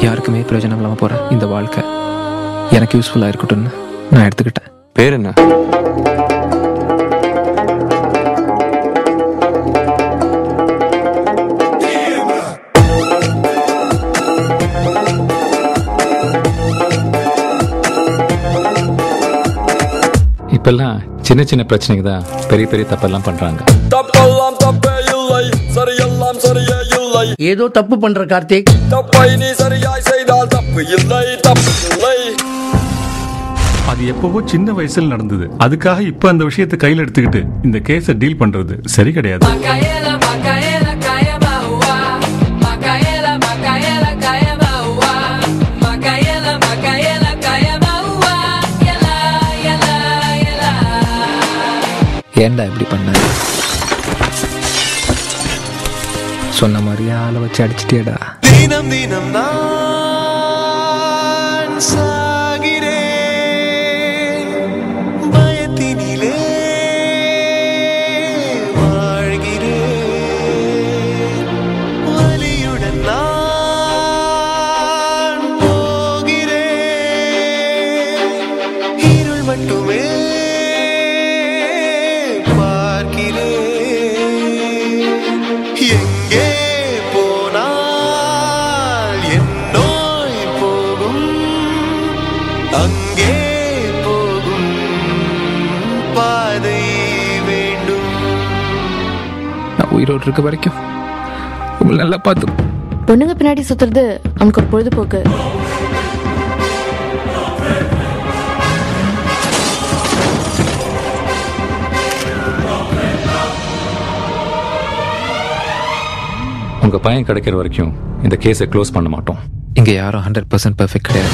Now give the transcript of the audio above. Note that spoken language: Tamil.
யாருக்குமே பிரயோஜனம் இல்லாமல் போகிற இந்த வாழ்க்கை எனக்கு யூஸ்ஃபுல்லாக இருக்கட்டும்னு நான் எடுத்துக்கிட்டேன். பேர் என்ன? இப்பெல்லாம் சின்ன சின்ன பிரச்சனைக்கு தான் பெரிய பெரிய தப்பெல்லாம் பண்றாங்க. ஏதோ தப்பு பண்ற கார்த்திக். அது எப்பவோ சின்ன வயசுல நடந்தது. அதுக்காக இப்ப அந்த விஷயத்தை கையில் எடுத்துக்கிட்டு இந்த கேஸை டீல் பண்றது சரி கிடையாது. ஏன்டா இப்படி பண்ண? சொன்ன மாதிரி ஆளை வச்சு அடிச்சிட்டியடா. தினம் தினம் நான் சாகிறேன், பயத்தினிலே வாழ்கிறேன், வலியுடன் நான் போகிறேன், இருள் மட்டுமே எங்கே போனால் என் நோய் போகும், அங்கே போகும் பாதை வேண்டும். நான் உயிரோடு இருக்க வரைக்கும் உங்களை நல்லா பார்த்து. பொண்ணுங்க பின்னாடி சுத்துறது அவனுக்கு ஒரு பொழுதுபோக்கு. உங்க பையன் கிடைக்கிற வரைக்கும் இந்த கேஸை க்ளோஸ் பண்ண மாட்டோம். இங்கே யாரும் 100% பெர்ஃபெக்ட் கிடையாது.